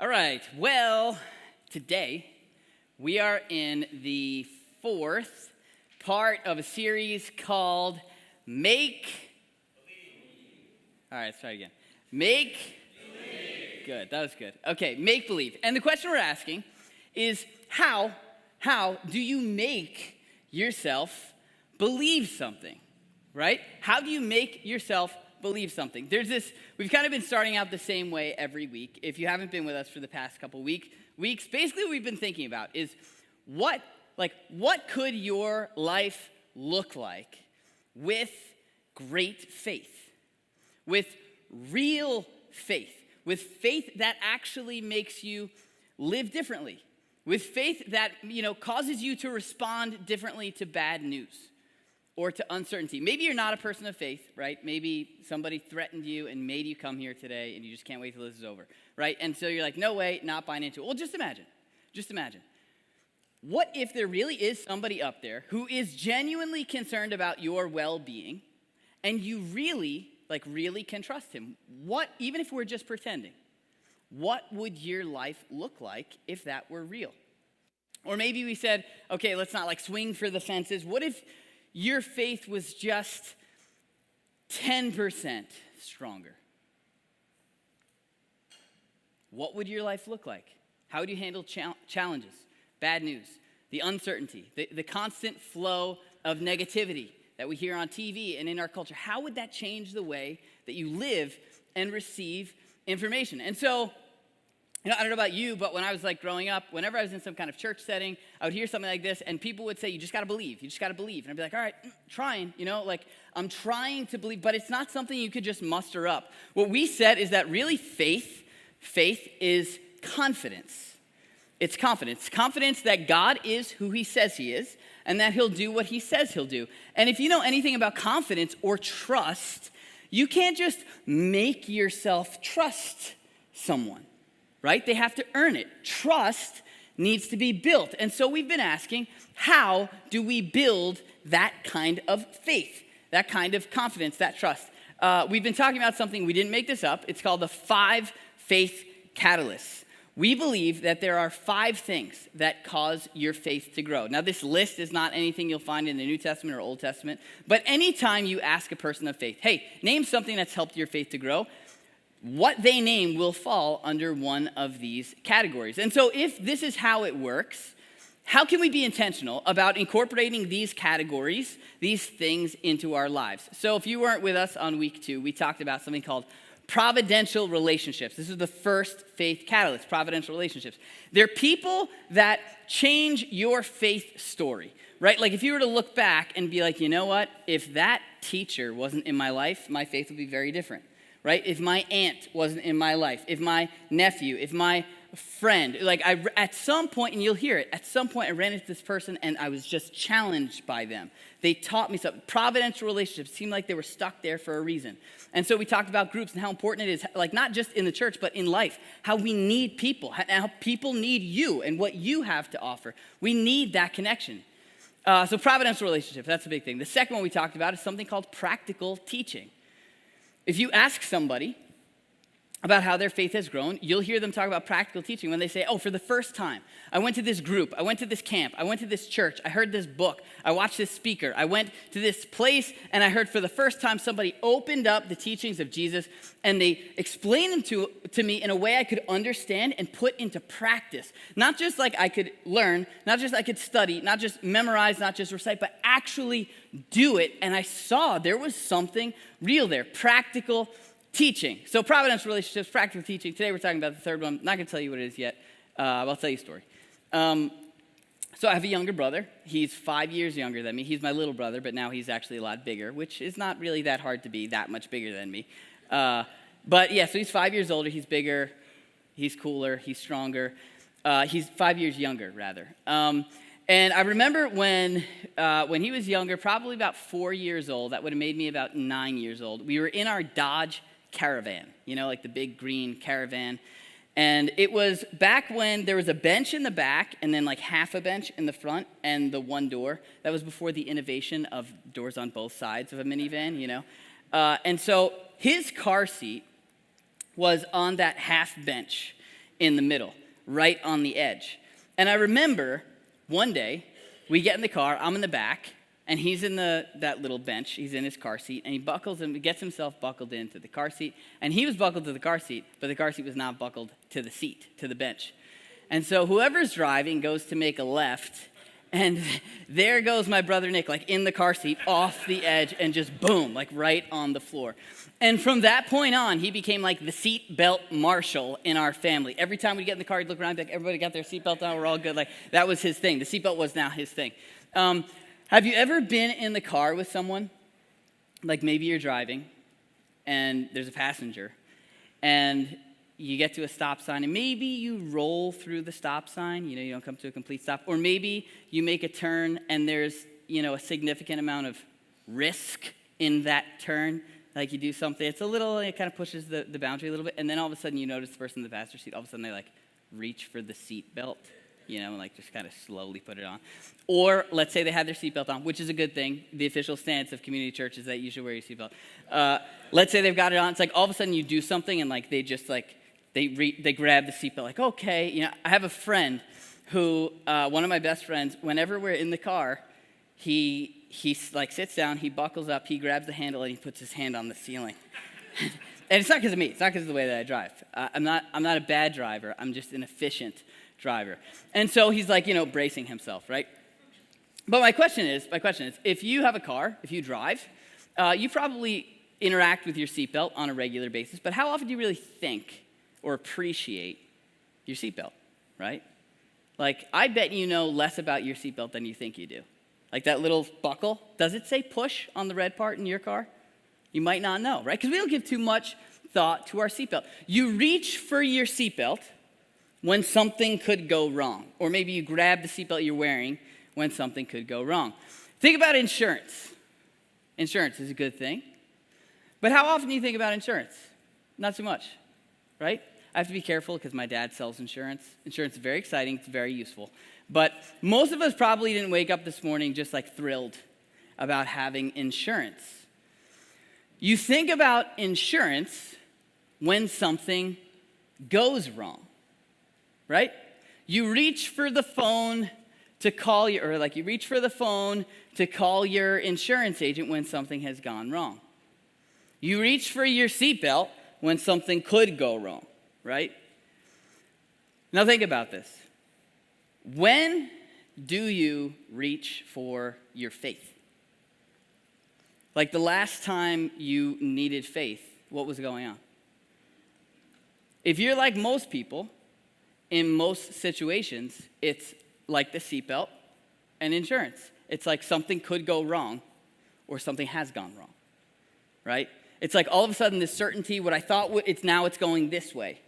All right, well, today we are in the fourth part of a series called Make Believe. All right, let's try it again. Make Believe. Good, that was good. Okay, make believe. And the question we're asking is how do you make yourself believe something, right? How do you make yourself believe something? We've kind of been starting out the same way every week. If you haven't been with us for the past couple weeks, basically what we've been thinking about is what could your life look like with great faith, with real faith, with faith that actually makes you live differently, with faith that, causes you to respond differently to bad news or to uncertainty. Maybe you're not a person of faith, right? Maybe somebody threatened you and made you come here today and you just can't wait till this is over, right? And so you're like, no way, not buying into it. Well, just imagine. What if there really is somebody up there who is genuinely concerned about your well-being and you really can trust him? Even if we're just pretending, what would your life look like if that were real? Or maybe we said, okay, let's not swing for the fences. What if your faith was just 10% stronger? What would your life look like? How would you handle challenges, bad news, the uncertainty, the constant flow of negativity that we hear on TV and in our culture? How would that change the way that you live and receive information? And so, I don't know about you, but when I was growing up, whenever I was in some kind of church setting, I would hear something like this, and people would say, you just got to believe. And I'd be like, all right, trying, I'm trying to believe, but it's not something you could just muster up. What we said is that really faith is confidence. It's confidence. Confidence that God is who he says he is, and that he'll do what he says he'll do. And if you know anything about confidence or trust, you can't just make yourself trust someone. Right? They have to earn it. Trust needs to be built. And so we've been asking, how do we build that kind of faith, that kind of confidence, that trust? We've been talking about something, we didn't make this up. It's called the 5 faith catalysts. We believe that there are 5 things that cause your faith to grow. Now, this list is not anything you'll find in the New Testament or Old Testament, but anytime you ask a person of faith, hey, name something that's helped your faith to grow, what they name will fall under one of these categories. And so if this is how it works, how can we be intentional about incorporating these categories, these things into our lives? So if you weren't with us on week 2, we talked about something called providential relationships. This is the first faith catalyst, providential relationships. They're people that change your faith story, right? If you were to look back and be like, you know what? If that teacher wasn't in my life, my faith would be very different. Right? If my aunt wasn't in my life, if my nephew, if my friend, at some point, and you'll hear it, at some point I ran into this person and I was just challenged by them. They taught me something. Providential relationships seemed like they were stuck there for a reason. And so we talked about groups and how important it is, not just in the church, but in life, how we need people, how people need you and what you have to offer. We need that connection. So providential relationships, that's a big thing. The second one we talked about is something called practical teaching. If you ask somebody about how their faith has grown, you'll hear them talk about practical teaching when they say, oh, for the first time, I went to this group, I went to this camp, I went to this church, I heard this book, I watched this speaker, I went to this place, and I heard for the first time somebody opened up the teachings of Jesus, and they explained them to me in a way I could understand and put into practice. Not just I could learn, not just I could study, not just memorize, not just recite, but actually do it. And I saw there was something real there, practical teaching. So providential relationships, practical teaching. Today we're talking about the third one. I'm not going to tell you what it is yet. I'll tell you a story. So I have a younger brother. He's 5 years younger than me. He's my little brother, but now he's actually a lot bigger, which is not really that hard to be that much bigger than me. But yeah, so he's 5 years older. He's bigger. He's cooler. He's stronger. He's 5 years younger, rather. And I remember when he was younger, probably about 4 years old, that would have made me about 9 years old, we were in our Dodge Caravan, the big green Caravan. And it was back when there was a bench in the back and then half a bench in the front and the one door. That was before the innovation of doors on both sides of a minivan, And so his car seat was on that half bench in the middle, right on the edge. And I remember one day, we get in the car, I'm in the back, and he's in that little bench. He's in his car seat, and he gets himself buckled into the car seat. And he was buckled to the car seat, but the car seat was not buckled to the seat, to the bench. And so whoever's driving goes to make a left, and there goes my brother Nick, like in the car seat, off the edge, and just boom, like right on the floor. And from that point on, he became like the seatbelt marshal in our family. Every time we get in the car, he'd look around, like, everybody got their seatbelt on, we're all good. Like, that was his thing. The seatbelt was now his thing. Have you ever been in the car with someone? Like maybe you're driving, and there's a passenger, and you get to a stop sign, and maybe you roll through the stop sign, you don't come to a complete stop, or maybe you make a turn, and there's, a significant amount of risk in that turn, like you do something, it kind of pushes the boundary a little bit, and then all of a sudden you notice the person in the passenger seat, all of a sudden they like reach for the seat belt, and like just kind of slowly put it on. Or let's say they have their seatbelt on, which is a good thing. The official stance of community church is that you should wear your seatbelt. Let's say they've got it on. It's like all of a sudden you do something and like they just like, they grab the seatbelt. Like, okay. I have a friend who, one of my best friends, whenever we're in the car, he like sits down, he buckles up, he grabs the handle and he puts his hand on the ceiling. And it's not because of me. It's not because of the way that I drive. I'm not a bad driver. I'm just an efficient driver. And so he's like, bracing himself, right? But my question is, if you have a car, if you drive, you probably interact with your seatbelt on a regular basis, but how often do you really think or appreciate your seatbelt, right? Like, I bet you know less about your seatbelt than you think you do. Like that little buckle, does it say push on the red part in your car? You might not know, right? Because we don't give too much thought to our seatbelt. You reach for your seatbelt when something could go wrong. Or maybe you grab the seatbelt you're wearing when something could go wrong. Think about insurance. Insurance is a good thing. But how often do you think about insurance? Not too much, right? I have to be careful because my dad sells insurance. Insurance is very exciting. It's very useful. But most of us probably didn't wake up this morning just like thrilled about having insurance. You think about insurance when something goes wrong. Right? You reach for the phone to call you reach for the phone to call your insurance agent when something has gone wrong. You reach for your seatbelt when something could go wrong, right? Now think about this. When do you reach for your faith? Like the last time you needed faith, what was going on? If you're like most people, in most situations, it's like the seatbelt and insurance. It's like something could go wrong or something has gone wrong, right? It's like all of a sudden this certainty, what I thought it's going this way.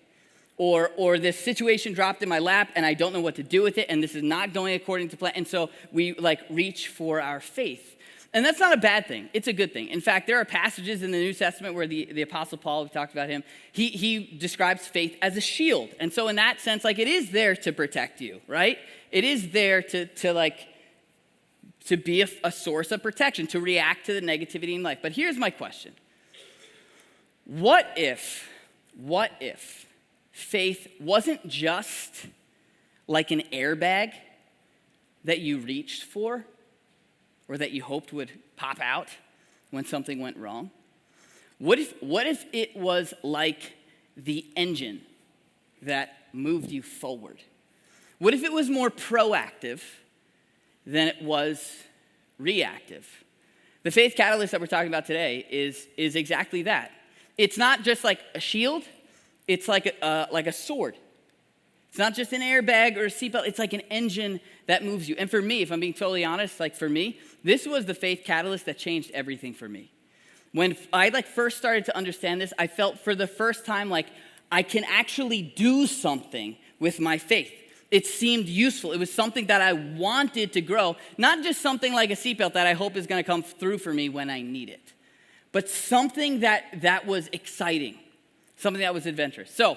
Or this situation dropped in my lap and I don't know what to do with it and this is not going according to plan. And so we like reach for our faith. And that's not a bad thing. It's a good thing. In fact, there are passages in the New Testament where the Apostle Paul, we talked about him, he describes faith as a shield. And so in that sense, like it is there to protect you, right? It is there to be a source of protection, to react to the negativity in life. But here's my question. What if faith wasn't just like an airbag that you reached for, or that you hoped would pop out when something went wrong? What if it was like the engine that moved you forward? What if it was more proactive than it was reactive? The faith catalyst that we're talking about today is exactly that. It's not just like a shield, it's like a sword. It's not just an airbag or a seatbelt, it's like an engine that moves you. And for me, if I'm being totally honest, like for me, this was the faith catalyst that changed everything for me. When I first started to understand this, I felt for the first time like I can actually do something with my faith. It seemed useful. It was something that I wanted to grow, not just something like a seatbelt that I hope is going to come through for me when I need it, but something that was exciting, something that was adventurous. So,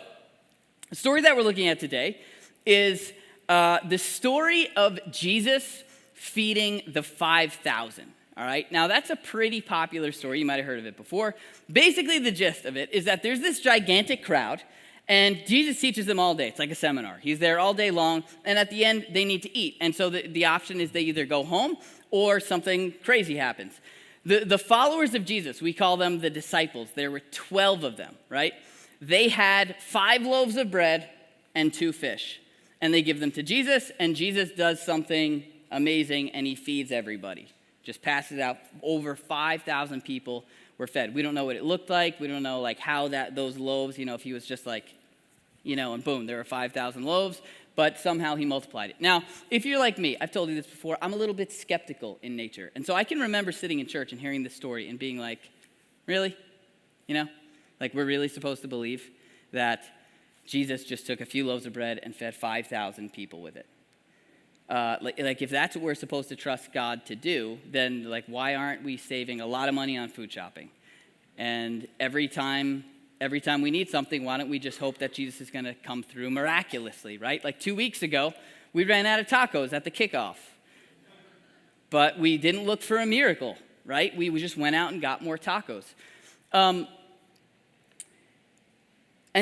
the story that we're looking at today is the story of Jesus feeding the 5,000. All right, now that's a pretty popular story. You might have heard of it before. Basically, the gist of it is that there's this gigantic crowd, And Jesus teaches them all day. It's like a seminar. He's there all day long, and at the end, they need to eat. And so the option is they either go home or something crazy happens. The followers of Jesus, we call them the disciples. There were 12 of them, right? They had 5 loaves of bread and 2 fish. And they give them to Jesus, and Jesus does something amazing, and he feeds everybody. Just passes out. Over 5,000 people were fed. We don't know what it looked like. We don't know like how those loaves, if he was just like, and boom, there were 5,000 loaves, but somehow he multiplied it. Now, if you're like me, I've told you this before, I'm a little bit skeptical in nature. And so I can remember sitting in church and hearing this story and being like, really? Like we're really supposed to believe that Jesus just took a few loaves of bread and fed 5,000 people with it. Like if that's what we're supposed to trust God to do, then like why aren't we saving a lot of money on food shopping? And every time we need something, why don't we just hope that Jesus is going to come through miraculously, right? Like 2 weeks ago, we ran out of tacos at the kickoff. But we didn't look for a miracle, right? We just went out and got more tacos. And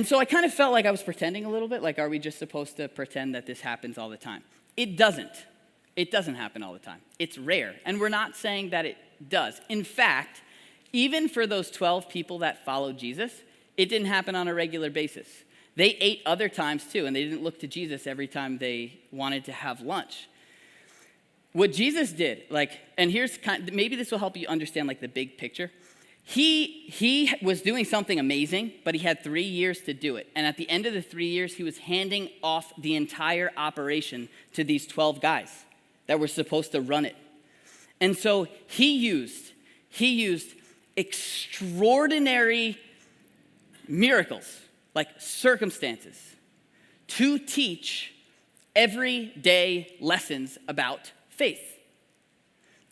so I kind of felt like I was pretending a little bit, like are we just supposed to pretend that this happens all the time? It doesn't. It doesn't happen all the time. It's rare, and we're not saying that it does. In fact, even for those 12 people that followed Jesus, it didn't happen on a regular basis. They ate other times too, and they didn't look to Jesus every time they wanted to have lunch. What Jesus did, and here's maybe this will help you understand like the big picture. He was doing something amazing, but he had 3 years to do it. And at the end of the 3 years, he was handing off the entire operation to these 12 guys that were supposed to run it. And so he used extraordinary miracles, like circumstances, to teach everyday lessons about faith.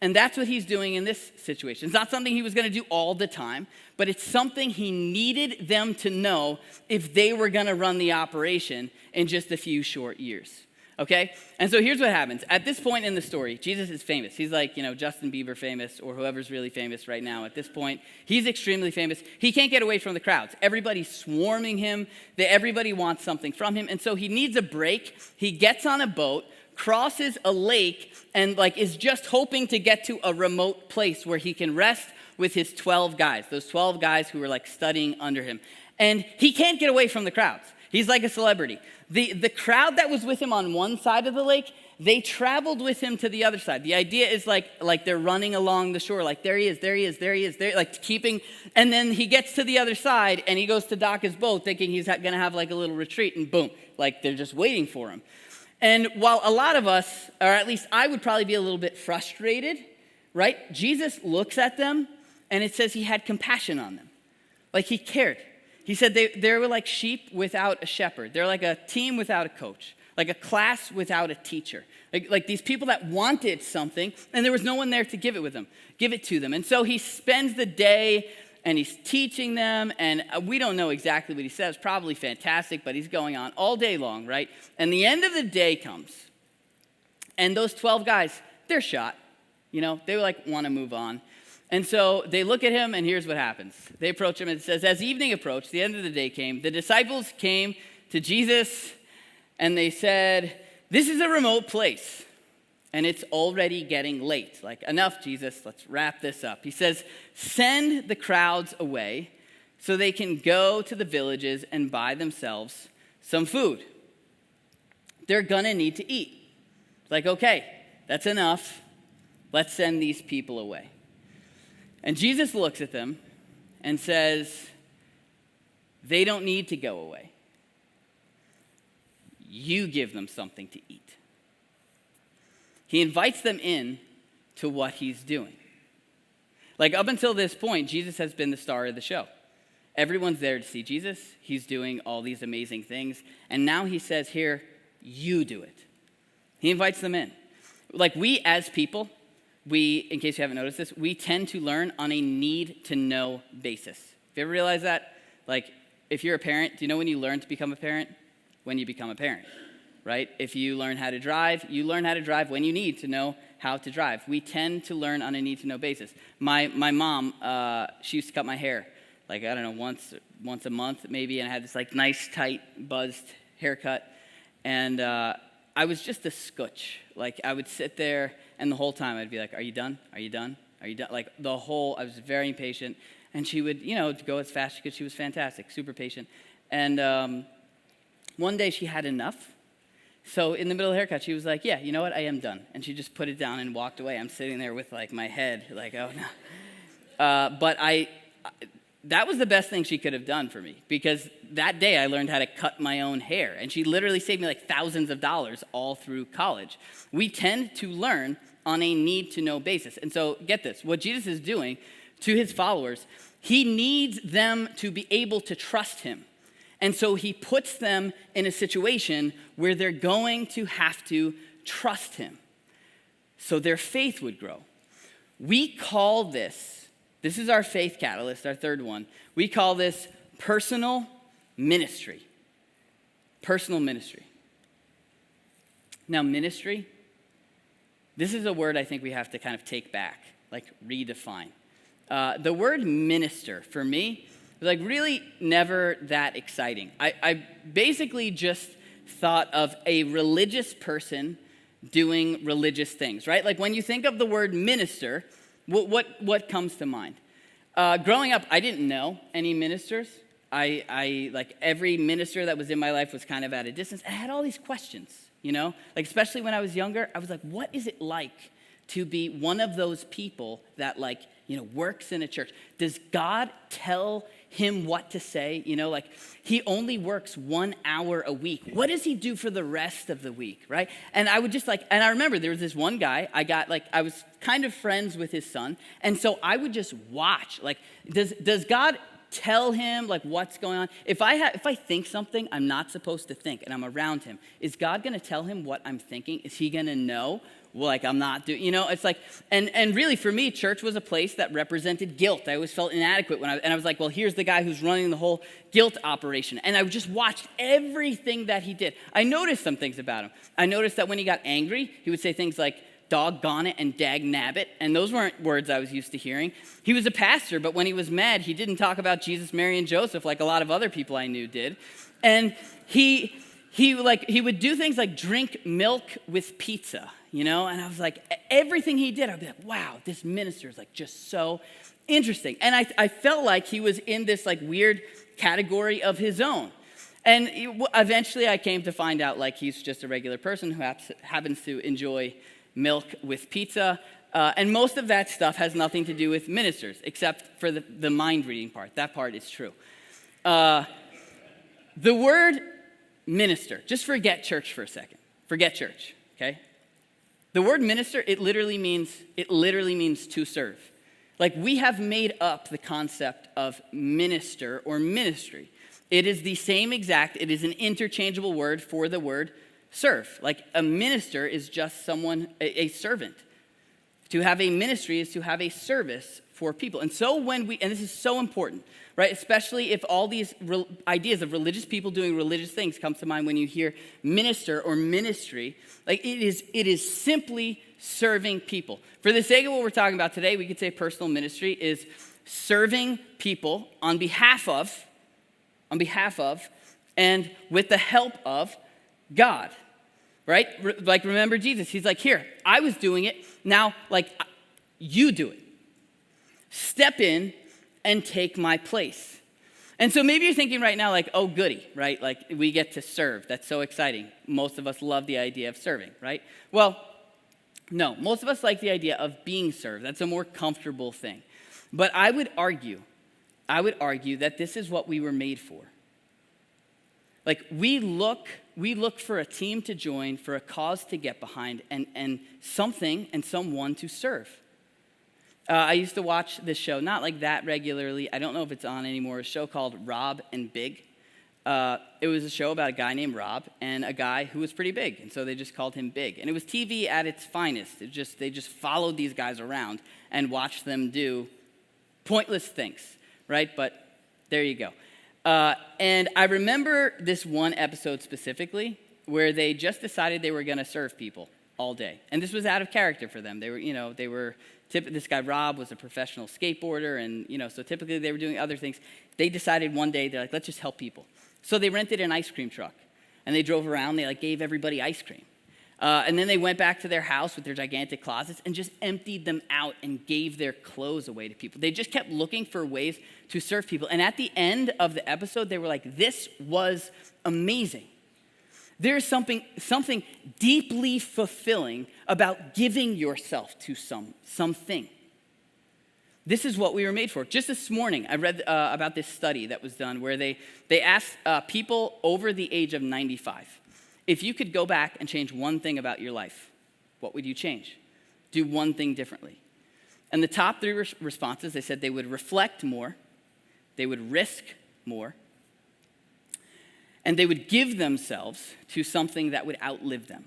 And that's what he's doing in this situation. It's not something he was going to do all the time, but it's something he needed them to know if they were going to run the operation in just a few short years. Okay? And so here's what happens. At this point in the story, Jesus is famous. He's like, Justin Bieber famous or whoever's really famous right now at this point. He's extremely famous. He can't get away from the crowds. Everybody's swarming him. Everybody wants something from him. And so he needs a break. He gets on a boat, crosses a lake, and is just hoping to get to a remote place where he can rest with his 12 guys, those 12 guys who were studying under him. And he can't get away from the crowds. He's like a celebrity. The crowd that was with him on one side of the lake, they traveled with him to the other side. The idea is like they're running along the shore, like there he is, and then he gets to the other side and he goes to dock his boat thinking he's going to have a little retreat, and boom, they're just waiting for him. And while a lot of us, or at least I would probably be a little bit frustrated, right? Jesus looks at them and it says he had compassion on them. He cared. He said they were like sheep without a shepherd. They're like a team without a coach, like a class without a teacher. Like these people that wanted something and there was no one there to give it to them. And so he spends the day and he's teaching them, and we don't know exactly what he says, probably fantastic, but he's going on all day long, right? And the end of the day comes, and those 12 guys, they're shot. They want to move on. And so they look at him, and here's what happens. They approach him, and it says, as evening approached, the end of the day came, the disciples came to Jesus, and they said, this is a remote place, and it's already getting late. Enough, Jesus, let's wrap this up. He says, send the crowds away so they can go to the villages and buy themselves some food. They're going to need to eat. Okay, that's enough. Let's send these people away. And Jesus looks at them and says, they don't need to go away. You give them something to eat. He invites them in to what he's doing. Up until this point, Jesus has been the star of the show. Everyone's there to see Jesus. He's doing all these amazing things. And now he says here, you do it. He invites them in. We as people, in case you haven't noticed this, we tend to learn on a need-to-know basis. Have you ever realized that? If you're a parent, do you know when you learn to become a parent? When you become a parent. Right? If you learn how to drive, you learn how to drive when you need to know how to drive. We tend to learn on a need-to-know basis. My mom, she used to cut my hair like, I don't know, once a month maybe, and I had this like nice, tight, buzzed haircut. And I was just a scutch. Like, I would sit there, and the whole time I'd be like, are you done? Are you done? Are you done? Like, I was very impatient. And she would, go as fast as she could. She was fantastic, super patient. And one day she had enough. So in the middle of the haircut, she was like, yeah, you know what? I am done. And she just put it down and walked away. I'm sitting there with, like, my head, like, oh, no. But that was the best thing she could have done for me, because that day I learned how to cut my own hair. And she literally saved me, like, thousands of dollars all through college. We tend to learn on a need-to-know basis. And so get this. What Jesus is doing to his followers, he needs them to be able to trust him. And so he puts them in a situation where they're going to have to trust him so their faith would grow. We call this is our faith catalyst, our third one. We call this personal ministry. Personal ministry. Now, ministry, this is a word I think we have to kind of take back, like redefine. The word minister, for me, was like really never that exciting. I basically just thought of a religious person doing religious things, right? Like when you think of the word minister, what comes to mind? Growing up, I didn't know any ministers. I like every minister that was in my life was kind of at a distance. I had all these questions, like especially when I was younger. I was like, what is it like to be one of those people that works in a church? Does God tell him what to say? Like he only works 1 hour a week. What does he do for the rest of the week, right? And I would just and I remember there was this one guy, I was kind of friends with his son. And so I would just watch, does God tell him what's going on? If I think something I'm not supposed to think and I'm around him, is God going to tell him what I'm thinking? Is he going to know? I'm not doing, it's like, and really for me, church was a place that represented guilt. I always felt inadequate and I was like, well, here's the guy who's running the whole guilt operation. And I just watched everything that he did. I noticed some things about him. I noticed that when he got angry, he would say things like, doggone it and dag nabbit. And those weren't words I was used to hearing. He was a pastor, but when he was mad, he didn't talk about Jesus, Mary, and Joseph like a lot of other people I knew did. And he would do things like drink milk with pizza, and I was like, everything he did, I'd be like, wow, this minister is just so interesting. And I felt like he was in this weird category of his own. And eventually I came to find out he's just a regular person who happens to enjoy milk with pizza. And most of that stuff has nothing to do with ministers, except for the mind reading part. That part is true. The word minister, just forget church for a second. Forget church, okay? The word minister, it literally means to serve. We have made up the concept of minister or ministry. It is the same exact, it is an interchangeable word for the word serve. A minister is just someone, a servant. To have a ministry is to have a service for people. And so and this is so important, right? Especially if all these ideas of religious people doing religious things comes to mind when you hear minister or ministry. It is simply serving people. For the sake of what we're talking about today, we could say personal ministry is serving people on behalf of, and with the help of God, right? Remember Jesus. He's like, here, I was doing it. Now, you do it. Step in and take my place. And so maybe you're thinking right now, oh, goody, right? We get to serve. That's so exciting. Most of us love the idea of serving, right? Well, no, most of us like the idea of being served. That's a more comfortable thing. But I would argue that this is what we were made for. We look for a team to join, for a cause to get behind, and something and someone to serve. I used to watch this show, not that regularly. I don't know if it's on anymore. A show called Rob and Big. It was a show about a guy named Rob and a guy who was pretty big, and so they just called him Big. And it was TV at its finest. They just followed these guys around and watched them do pointless things, right? But there you go. And I remember this one episode specifically where they just decided they were going to serve people all day. And this was out of character for them. This guy Rob was a professional skateboarder, and so typically they were doing other things. They decided one day, they're like, let's just help people. So they rented an ice cream truck, and they drove around. They gave everybody ice cream. And then they went back to their house with their gigantic closets and just emptied them out and gave their clothes away to people. They just kept looking for ways to serve people. And at the end of the episode, they were like, this was amazing. There's something deeply fulfilling about giving yourself to something. This is what we were made for. Just this morning, I read about this study that was done where they asked people over the age of 95, if you could go back and change one thing about your life, what would you change? Do one thing differently. And the top three responses, they said they would reflect more, they would risk more, and they would give themselves to something that would outlive them.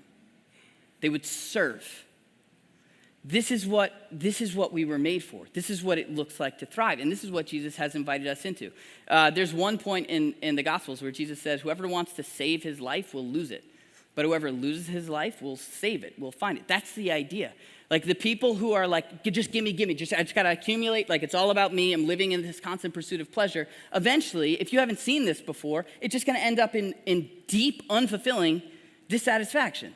They would serve. This is what we were made for. This is what it looks like to thrive. And this is what Jesus has invited us into. There's one point in the Gospels where Jesus says, whoever wants to save his life will lose it. But whoever loses his life will save it, will find it. That's the idea. Like the people who are like, just gimme, I just gotta accumulate, like it's all about me, I'm living in this constant pursuit of pleasure. Eventually, if you haven't seen this before, it's just gonna end up in deep, unfulfilling dissatisfaction.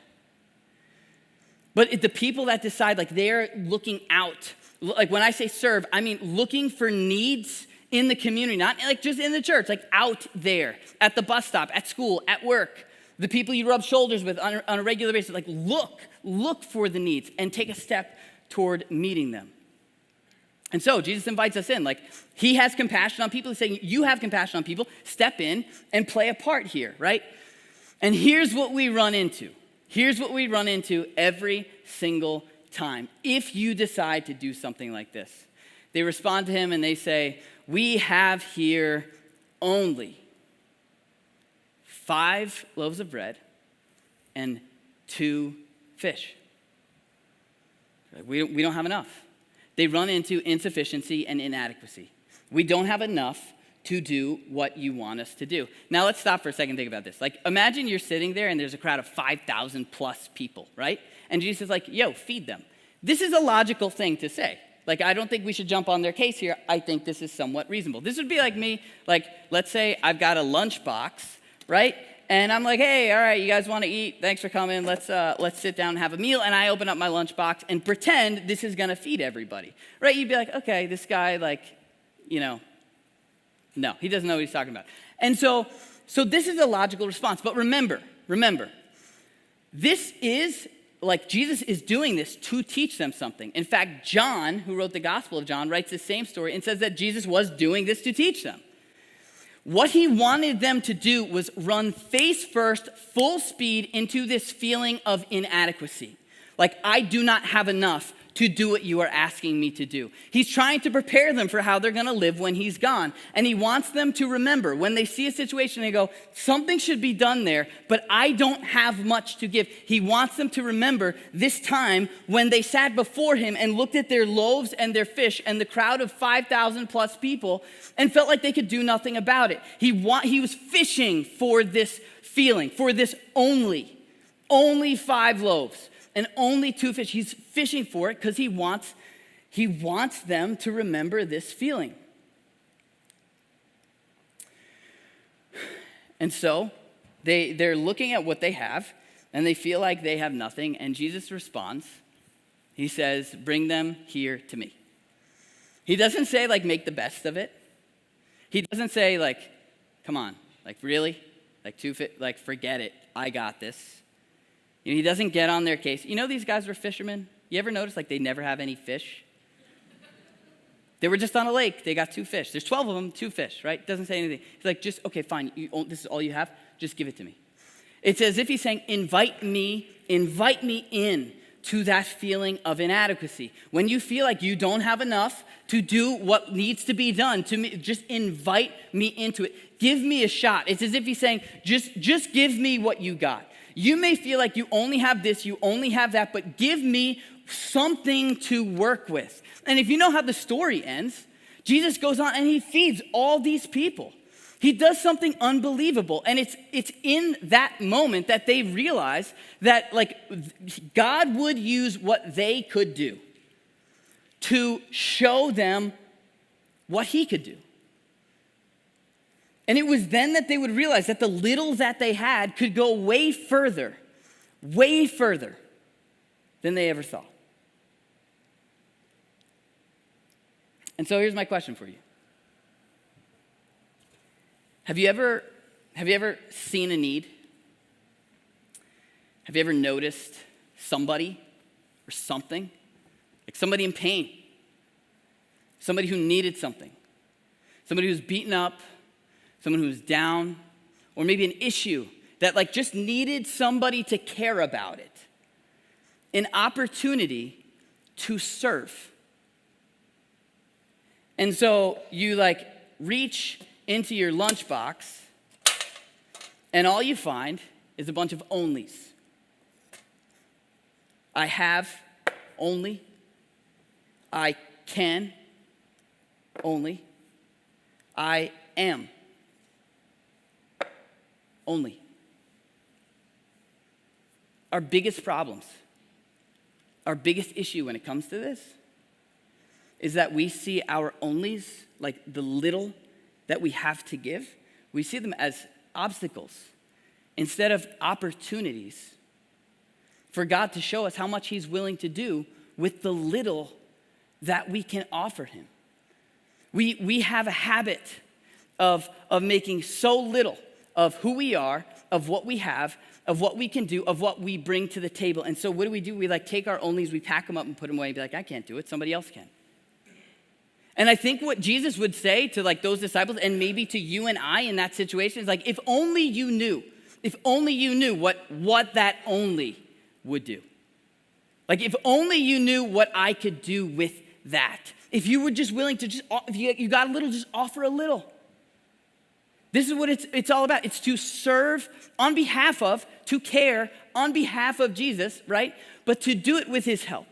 But the people that decide, like they're looking out, like when I say serve, I mean looking for needs in the community, not like just in the church, like out there, at the bus stop, at school, at work, the people you rub shoulders with on a regular basis, like look for the needs and take a step toward meeting them. And so Jesus invites us in, like he has compassion on people. He's saying, you have compassion on people, step in and play a part here, right? And here's what we run into. Here's what we run into every single time. If you decide to do something like this, they respond to him and they say, we have here only 5 loaves of bread and 2 fish. We don't have enough. They run into insufficiency and inadequacy. We don't have enough to do what you want us to do. Now let's stop for a second and think about this. Like imagine you're sitting there and there's a crowd of 5,000 plus people, right? And Jesus is like, yo, feed them. This is a logical thing to say. Like I don't think we should jump on their case here. I think this is somewhat reasonable. This would be like me, like let's say I've got a lunch box, right? And I'm like, hey, all right, you guys want to eat? Thanks for coming. Let's sit down and have a meal. And I open up my lunchbox and pretend this is gonna feed everybody, right? You'd be like, okay, this guy, like, no, he doesn't know what he's talking about. And so this is a logical response. But remember, this is like Jesus is doing this to teach them something. In fact, John, who wrote the Gospel of John, writes the same story and says that Jesus was doing this to teach them. What he wanted them to do was run face first, full speed into this feeling of inadequacy. Like, I do not have enough to do what you are asking me to do. He's trying to prepare them for how they're gonna live when he's gone. And he wants them to remember when they see a situation, they go, something should be done there, but I don't have much to give. He wants them to remember this time when they sat before him and looked at their loaves and their fish and the crowd of 5,000 plus people and felt like they could do nothing about it. He was fishing for this feeling, for this only 5 loaves. And only 2 fish. He's fishing for it because he wants them to remember this feeling. And so they're looking at what they have and they feel like they have nothing. And Jesus responds. He says, bring them here to me. He doesn't say like make the best of it. He doesn't say like, come on, like really? Like forget it. I got this. He doesn't get on their case. These guys were fishermen. You ever notice like they never have any fish? They were just on a lake. They got 2 fish. There's 12 of them, 2 fish, right? Doesn't say anything. He's like, okay, fine. This is all you have. Just give it to me. It's as if he's saying, invite me in to that feeling of inadequacy. When you feel like you don't have enough to do what needs to be done, just invite me into it. Give me a shot. It's as if he's saying, just give me what you got. You may feel like you only have this, you only have that, but give me something to work with. And if you know how the story ends, Jesus goes on and he feeds all these people. He does something unbelievable. And it's in that moment that they realize that like God would use what they could do to show them what he could do. And it was then that they would realize that the little that they had could go way further than they ever thought. And so here's my question for you. Have you ever seen a need? Have you ever noticed somebody or something? Like somebody in pain, somebody who needed something, somebody who's beaten up, someone who's down, or maybe an issue that like just needed somebody to care about it. An opportunity to serve. And so you like reach into your lunchbox, and all you find is a bunch of onlys. I have only. I can only. I am only. Our biggest problems, our biggest issue when it comes to this is that we see our onlys, like the little that we have to give, we see them as obstacles instead of opportunities for God to show us how much he's willing to do with the little that we can offer him. We have a habit of making so little of who we are, of what we have, of what we can do, of what we bring to the table. And so what do? We like take our onlys, we pack them up and put them away and be like, I can't do it, somebody else can. And I think what Jesus would say to like those disciples and maybe to you and I in that situation is like, if only you knew what that only would do. Like if only you knew what I could do with that. If you were just willing to if you got a little, just offer a little. This is what it's all about. It's to serve on behalf of, to care on behalf of Jesus, right? But to do it with his help.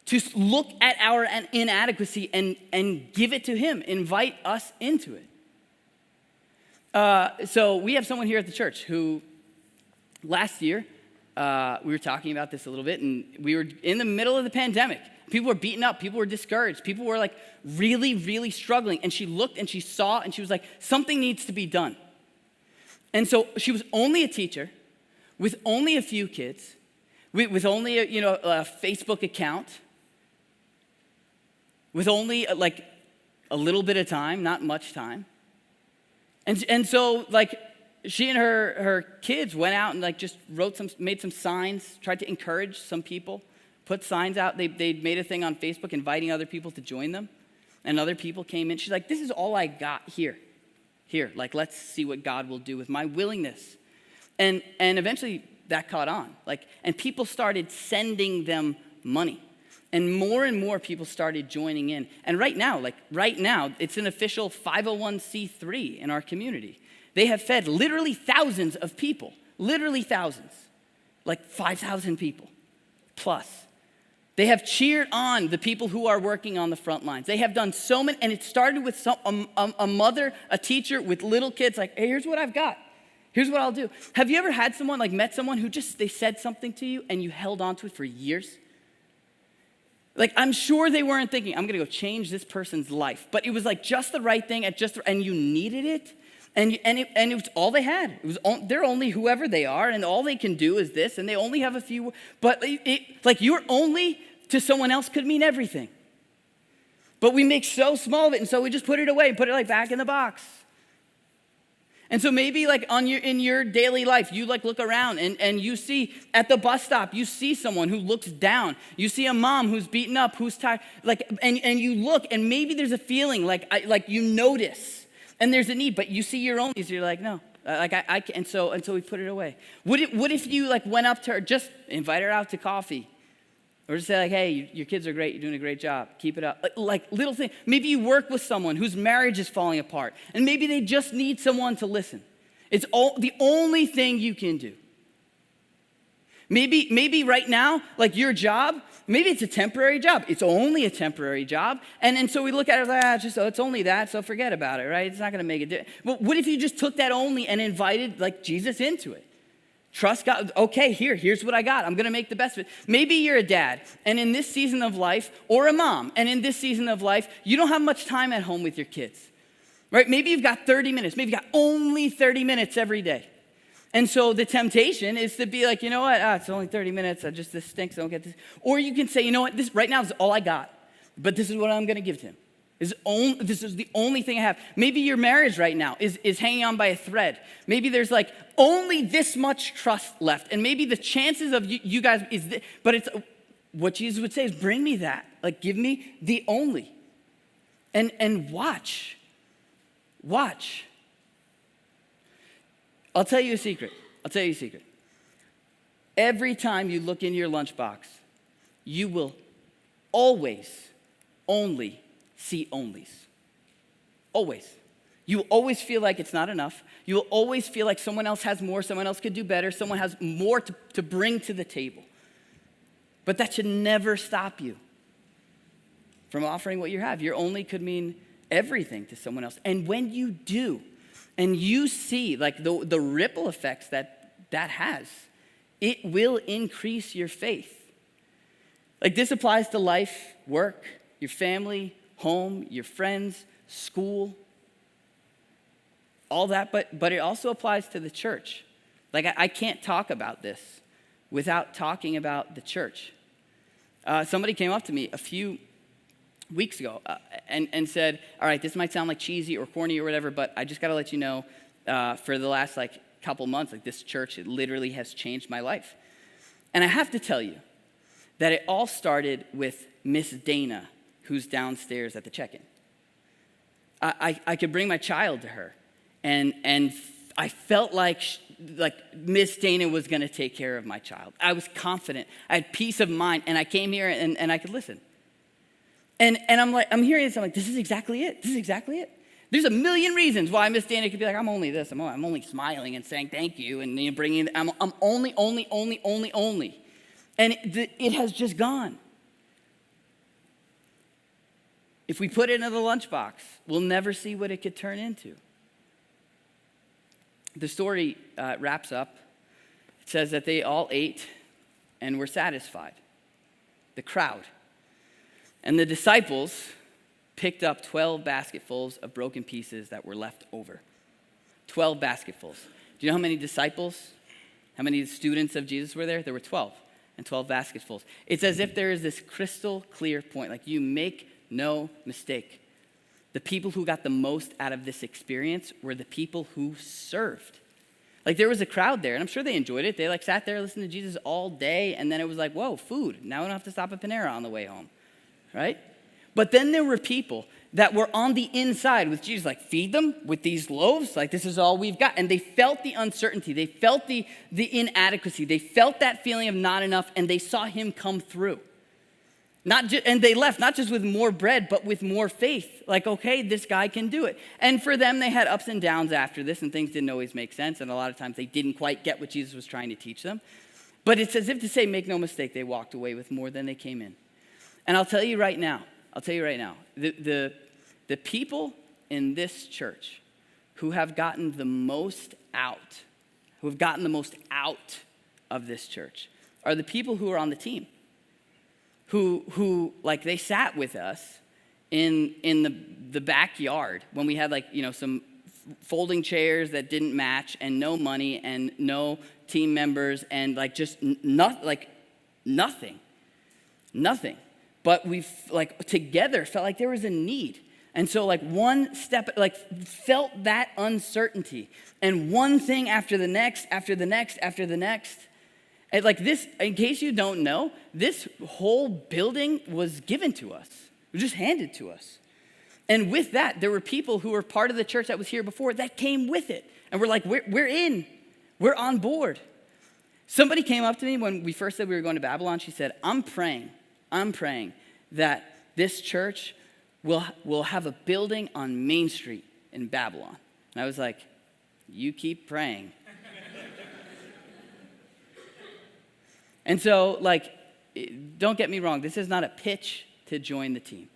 To look at our inadequacy and give it to him, invite us into it. So we have someone here at the church who last year, we were talking about this a little bit, and we were in the middle of the pandemic. People were beaten up, people were discouraged, people were like really, really struggling. And she looked and she saw and she was like, something needs to be done. And so she was only a teacher with only a few kids, with only a Facebook account, with only like a little bit of time, not much time. And so like she and her kids went out and like just made some signs, tried to encourage some people, put signs out. They made a thing on Facebook inviting other people to join them. And other people came in. She's like, this is all I got here. Like let's see what God will do with my willingness. And eventually that caught on. And people started sending them money. And more people started joining in. And right now, it's an official 501c3 in our community. They have fed literally thousands of people, like 5,000 people plus. They have cheered on the people who are working on the front lines. They have done so many, and it started with a mother, a teacher with little kids, like, hey, here's what I've got. Here's what I'll do. Have you ever had someone, met someone who they said something to you and you held on to it for years? I'm sure they weren't thinking, I'm gonna go change this person's life. But it was just the right thing and you needed it. And it was all they had. They're only whoever they are, and all they can do is this, and they only have a few. But your only to someone else could mean everything. But we make so small of it, and so we just put it away and put it back in the box. And so maybe in your daily life, you look around and you see at the bus stop, you see someone who looks down. You see a mom who's beaten up, who's tired, and you look, and maybe there's a feeling you notice. And there's a need, but you see your own needs, you're like, no, I can't, and so we put it away. What if you went up to her, just invite her out to coffee, or just say hey, your kids are great, you're doing a great job, keep it up. Little thing. Maybe you work with someone whose marriage is falling apart, and maybe they just need someone to listen. It's the only thing you can do. Maybe right now, like your job, maybe it's a temporary job. It's only a temporary job. And so we look at it like, it's only that, so forget about it, right? It's not going to make a difference. But what if you just took that only and invited like Jesus into it? Trust God. Okay, here's what I got. I'm going to make the best of it. Maybe you're a dad, and in this season of life, or a mom, and in this season of life, you don't have much time at home with your kids, right? Maybe you've got 30 minutes. Maybe you've got only 30 minutes every day. And so the temptation is to be like, you know what? It's only 30 minutes. This stinks. I don't get this. Or you can say, you know what? This right now is all I got, but this is what I'm going to give to him. This is the only thing I have. Maybe your marriage right now is hanging on by a thread. Maybe there's like only this much trust left. And maybe the chances of you guys but it's what Jesus would say is bring me that. Like give me the only. And watch. I'll tell you a secret. Every time you look in your lunchbox, you will always only see onlys. Always. You will always feel like it's not enough. You will always feel like someone else has more, someone else could do better, someone has more to bring to the table. But that should never stop you from offering what you have. Your only could mean everything to someone else. And when you do, and you see like the ripple effects that has, it will increase your faith. Like this applies to life, work, your family, home, your friends, school, all that, but it also applies to the church. Like I can't talk about this without talking about the church. Somebody came up to me a few weeks ago and said, all right, this might sound like cheesy or corny or whatever, but I just got to let you know for the last like couple months, like this church, it literally has changed my life. And I have to tell you that it all started with Miss Dana, who's downstairs at the check-in. I could bring my child to her, and I felt like Miss Dana was going to take care of my child. I was confident. I had peace of mind, and I came here and I could listen. And I'm hearing this, I'm like, this is exactly it. There's a million reasons why Miss Dana could be like, I'm only this. I'm only smiling and saying thank you and bringing. I'm only. And it has just gone. If we put it into the lunchbox, we'll never see what it could turn into. The story wraps up. It says that they all ate and were satisfied. The crowd. And the disciples picked up 12 basketfuls of broken pieces that were left over. 12 basketfuls. Do you know how many disciples, how many students of Jesus were there? There were 12, and 12 basketfuls. It's as if there is this crystal clear point, like you make no mistake. The people who got the most out of this experience were the people who served. Like there was a crowd there, and I'm sure they enjoyed it. They like sat there listening to Jesus all day, and then it was like, whoa, food. Now we don't have to stop at Panera on the way home. Right? But then there were people that were on the inside with Jesus, like feed them with these loaves, like this is all we've got. And they felt the uncertainty, they felt the inadequacy, they felt that feeling of not enough, and they saw him come through. And they left, not just with more bread, but with more faith. Like, okay, this guy can do it. And for them, they had ups and downs after this, and things didn't always make sense, and a lot of times they didn't quite get what Jesus was trying to teach them. But it's as if to say, make no mistake, they walked away with more than they came in. And I'll tell you right now, the people in this church who have gotten the most out of this church are the people who are on the team, who like they sat with us in the backyard when we had some folding chairs that didn't match and no money and no team members and nothing. But we've together felt like there was a need. And so one step, felt that uncertainty. And one thing after the next. And this, in case you don't know, this whole building was given to us. It was just handed to us. And with that, there were people who were part of the church that was here before that came with it. And we're like, we're in. We're on board. Somebody came up to me when we first said we were going to Babylon. She said, I'm praying that this church will have a building on Main Street in Babylon. And I was like, you keep praying. And so, like, don't get me wrong, this is not a pitch to join the team.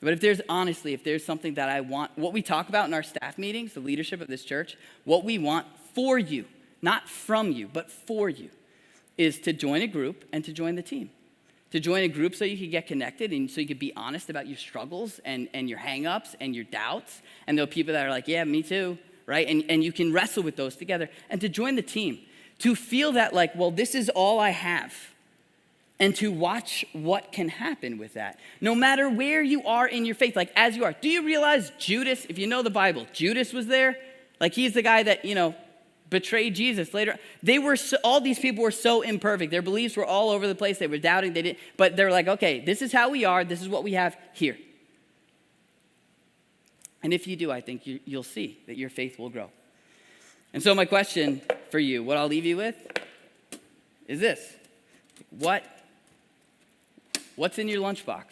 But if there's something that I want, what we talk about in our staff meetings, the leadership of this church, what we want for you, not from you, but for you, is to join a group and to join the team. To join a group so you can get connected and so you can be honest about your struggles and your hang-ups and your doubts. And there are people that are like, yeah, me too, right? And you can wrestle with those together. And to join the team, to feel that like, well, this is all I have. And to watch what can happen with that. No matter where you are in your faith, like as you are. Do you realize Judas, if you know the Bible, Judas was there? Like he's the guy that, betrayed Jesus later. All these people were so imperfect. Their beliefs were all over the place. They were doubting. But they're like, okay, this is how we are. This is what we have here. And if you do, I think you'll see that your faith will grow. And so my question for you, what I'll leave you with, is this. What's in your lunchbox?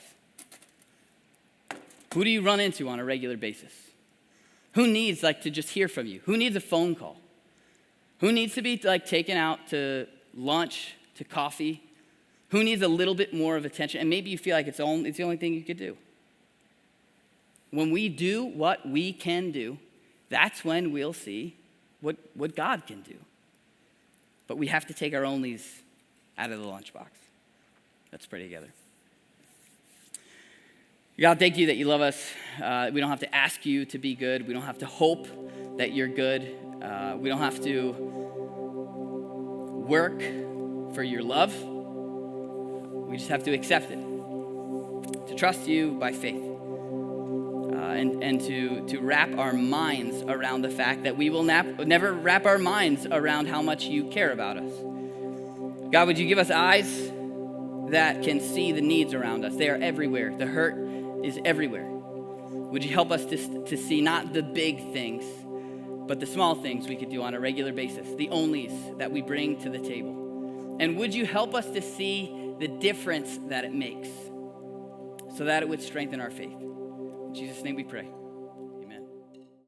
Who do you run into on a regular basis? Who needs to just hear from you? Who needs a phone call? Who needs to be taken out to lunch, to coffee? Who needs a little bit more of attention? And maybe you feel like it's the only thing you could do. When we do what we can do, that's when we'll see what God can do. But we have to take our onlys out of the lunchbox. Let's pray together. God, thank you that you love us. We don't have to ask you to be good. We don't have to hope that you're good. We don't have to work for your love. We just have to accept it, to trust you by faith, and to wrap our minds around the fact that we will never wrap our minds around how much you care about us. God, would you give us eyes that can see the needs around us? They are everywhere. The hurt is everywhere. Would you help us to see not the big things, but the small things we could do on a regular basis, the onlys that we bring to the table. And would you help us to see the difference that it makes so that it would strengthen our faith. In Jesus' name we pray.